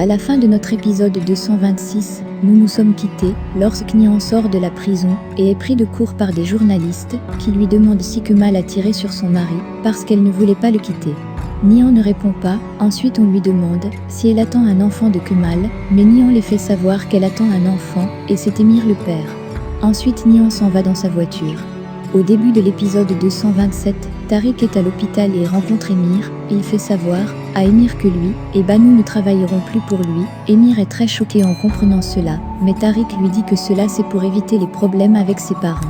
À la fin de notre épisode 226, nous nous sommes quittés lorsque Nian sort de la prison et est pris de court par des journalistes qui lui demandent si Kemal a tiré sur son mari parce qu'elle ne voulait pas le quitter. Nian ne répond pas, ensuite on lui demande si elle attend un enfant de Kemal, mais Nian les fait savoir qu'elle attend un enfant et c'est Émir le père. Ensuite Nian s'en va dans sa voiture. Au début de l'épisode 227, Tariq est à l'hôpital et rencontre Émir, et il fait savoir à Émir que lui et Banu ne travailleront plus pour lui. Émir est très choqué en comprenant cela, mais Tariq lui dit que cela c'est pour éviter les problèmes avec ses parents.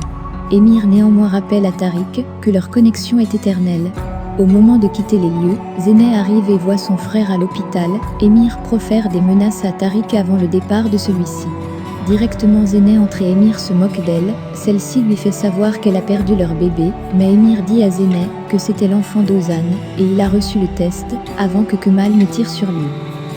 Émir néanmoins rappelle à Tariq que leur connexion est éternelle. Au moment de quitter les lieux, Zeynep arrive et voit son frère à l'hôpital. Émir profère des menaces à Tariq avant le départ de celui-ci. Directement Zeynep entre et Émir se moque d'elle, celle-ci lui fait savoir qu'elle a perdu leur bébé, mais Émir dit à Zeynep que c'était l'enfant d'Ozan, et il a reçu le test, avant que Kemal ne tire sur lui.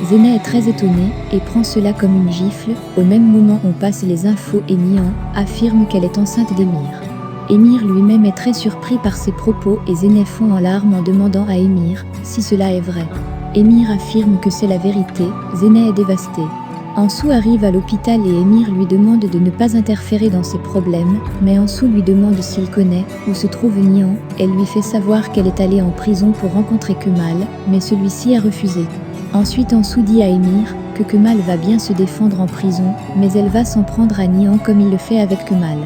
Zeynep est très étonnée, et prend cela comme une gifle. Au même moment on passe les infos et Nian affirme qu'elle est enceinte d'Émir. Émir lui-même est très surpris par ses propos et Zeynep fond en larmes en demandant à Émir si cela est vrai. Émir affirme que c'est la vérité, Zeynep est dévastée. Ansou arrive à l'hôpital et Émir lui demande de ne pas interférer dans ses problèmes, mais Ansou lui demande s'il connaît où se trouve Nian. Elle lui fait savoir qu'elle est allée en prison pour rencontrer Kemal, mais celui-ci a refusé. Ensuite Ansou dit à Émir que Kemal va bien se défendre en prison, mais elle va s'en prendre à Nian comme il le fait avec Kemal.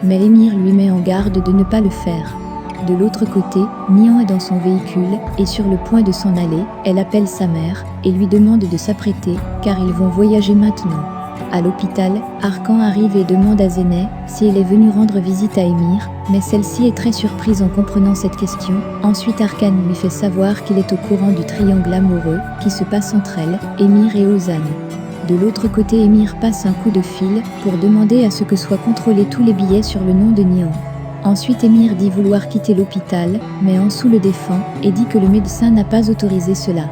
Mais Émir lui met en garde de ne pas le faire. De l'autre côté, Nian est dans son véhicule et sur le point de s'en aller, elle appelle sa mère et lui demande de s'apprêter car ils vont voyager maintenant. À l'hôpital, Arkan arrive et demande à Zeynep si elle est venue rendre visite à Émir, mais celle-ci est très surprise en comprenant cette question. Ensuite Arkan lui fait savoir qu'il est au courant du triangle amoureux qui se passe entre elle, Émir et Ozan. De l'autre côté Émir passe un coup de fil pour demander à ce que soient contrôlés tous les billets sur le nom de Nian. Ensuite Émir dit vouloir quitter l'hôpital, mais Ansou le défend et dit que le médecin n'a pas autorisé cela.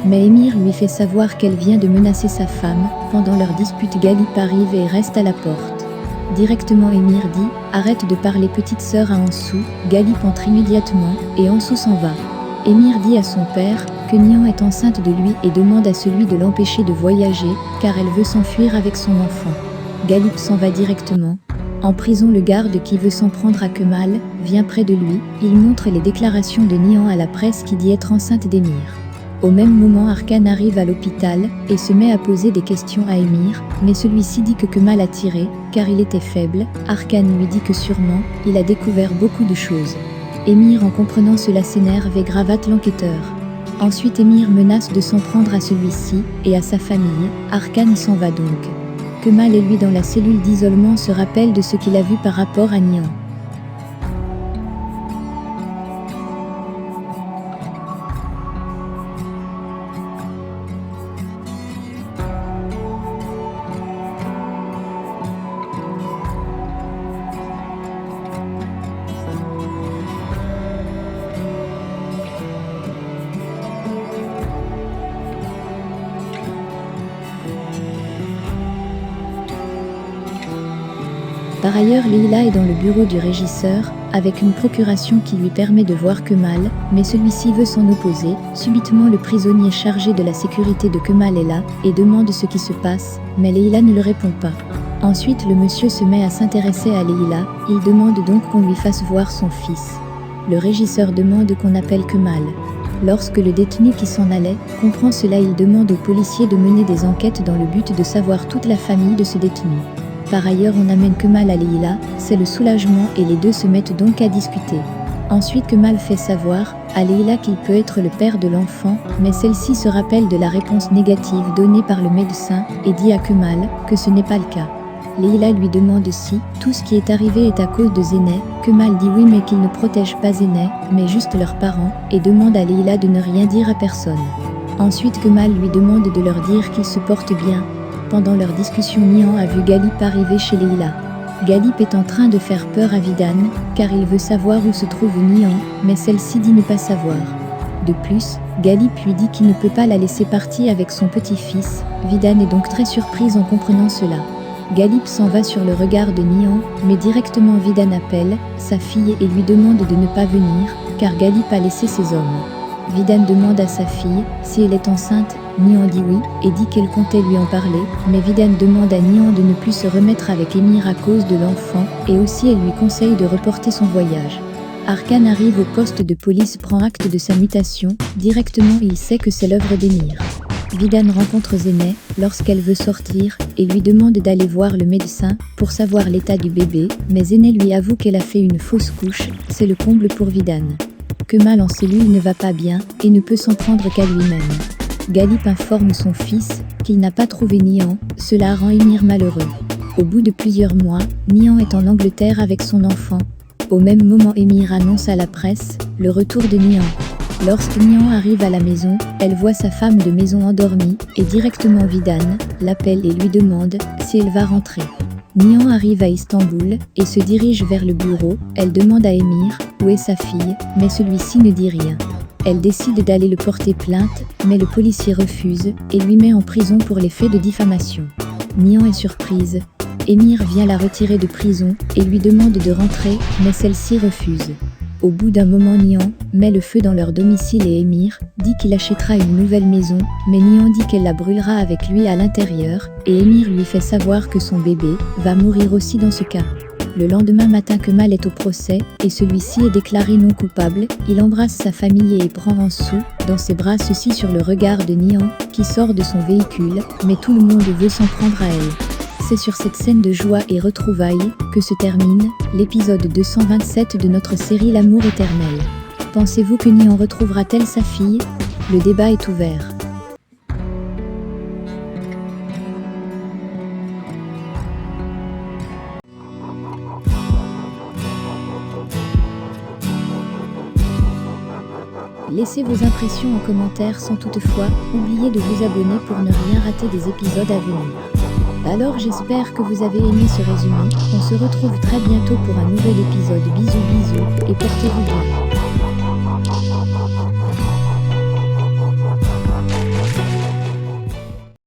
Mais Émir lui fait savoir qu'elle vient de menacer sa femme. Pendant leur dispute Galip arrive et reste à la porte. Directement Émir dit « Arrête de parler petite sœur » à Ansou. Galip entre immédiatement et Ansou s'en va. Émir dit à son père que Nian est enceinte de lui et demande à celui de l'empêcher de voyager car elle veut s'enfuir avec son enfant. Galip s'en va directement. En prison le garde qui veut s'en prendre à Kemal vient près de lui, il montre les déclarations de Nian à la presse qui dit être enceinte d'Émir. Au même moment Arkan arrive à l'hôpital et se met à poser des questions à Émir, mais celui-ci dit que Kemal a tiré, car il était faible. Arkan lui dit que sûrement, il a découvert beaucoup de choses. Émir en comprenant cela s'énerve et gravate l'enquêteur. Ensuite Émir menace de s'en prendre à celui-ci et à sa famille, Arkan s'en va donc. Kemal et lui dans la cellule d'isolement se rappelle de ce qu'il a vu par rapport à Nian. Par ailleurs, Leila est dans le bureau du régisseur, avec une procuration qui lui permet de voir Kemal, mais celui-ci veut s'en opposer. Subitement, le prisonnier chargé de la sécurité de Kemal est là, et demande ce qui se passe, mais Leila ne le répond pas. Ensuite, le monsieur se met à s'intéresser à Leila, il demande donc qu'on lui fasse voir son fils. Le régisseur demande qu'on appelle Kemal. Lorsque le détenu qui s'en allait comprend cela, il demande aux policiers de mener des enquêtes dans le but de savoir toute la famille de ce détenu. Par ailleurs on amène Kemal à Leila, c'est le soulagement et les deux se mettent donc à discuter. Ensuite Kemal fait savoir à Leila qu'il peut être le père de l'enfant, mais celle-ci se rappelle de la réponse négative donnée par le médecin et dit à Kemal que ce n'est pas le cas. Leila lui demande si tout ce qui est arrivé est à cause de Zeynep. Kemal dit oui mais qu'il ne protège pas Zeynep, mais juste leurs parents, et demande à Leila de ne rien dire à personne. Ensuite Kemal lui demande de leur dire qu'ils se portent bien. Pendant leur discussion Nian a vu Galip arriver chez Leila. Galip est en train de faire peur à Vidan, car il veut savoir où se trouve Nian, mais celle-ci dit ne pas savoir. De plus, Galip lui dit qu'il ne peut pas la laisser partir avec son petit-fils. Vidan est donc très surprise en comprenant cela. Galip s'en va sur le regard de Nian, mais directement Vidan appelle sa fille et lui demande de ne pas venir, car Galip a laissé ses hommes. Vidan demande à sa fille si elle est enceinte, Nihan dit oui, et dit qu'elle comptait lui en parler, mais Vidane demande à Nihan de ne plus se remettre avec Émir à cause de l'enfant, et aussi elle lui conseille de reporter son voyage. Arkan arrive au poste de police, prend acte de sa mutation, directement il sait que c'est l'œuvre d'Émir. Vidane rencontre Zeynep lorsqu'elle veut sortir et lui demande d'aller voir le médecin pour savoir l'état du bébé, mais Zeynep lui avoue qu'elle a fait une fausse couche, c'est le comble pour Vidane. Kemal en cellule ne va pas bien et ne peut s'en prendre qu'à lui-même. Galip informe son fils qu'il n'a pas trouvé Nihan, cela rend Émir malheureux. Au bout de plusieurs mois, Nihan est en Angleterre avec son enfant. Au même moment, Émir annonce à la presse le retour de Nihan. Lorsque Nihan arrive à la maison, elle voit sa femme de maison endormie et directement Vidane l'appelle et lui demande si elle va rentrer. Nihan arrive à Istanbul et se dirige vers le bureau. Elle demande à Émir où est sa fille, mais celui-ci ne dit rien. Elle décide d'aller le porter plainte, mais le policier refuse et lui met en prison pour les faits de diffamation. Nihan est surprise. Émir vient la retirer de prison et lui demande de rentrer, mais celle-ci refuse. Au bout d'un moment, Nihan met le feu dans leur domicile et Émir dit qu'il achètera une nouvelle maison, mais Nihan dit qu'elle la brûlera avec lui à l'intérieur, et Émir lui fait savoir que son bébé va mourir aussi dans ce cas. Le lendemain matin, Kemal est au procès et celui-ci est déclaré non coupable. Il embrasse sa famille et prend Ansou dans ses bras, ceci sur le regard de Nihan qui sort de son véhicule, mais tout le monde veut s'en prendre à elle. C'est sur cette scène de joie et retrouvailles que se termine l'épisode 227 de notre série L'amour éternel. Pensez-vous que Nihan retrouvera-t-elle sa fille? Le débat est ouvert. Laissez vos impressions en commentaire sans toutefois oublier de vous abonner pour ne rien rater des épisodes à venir. Alors j'espère que vous avez aimé ce résumé, on se retrouve très bientôt pour un nouvel épisode, bisous et portez-vous bien.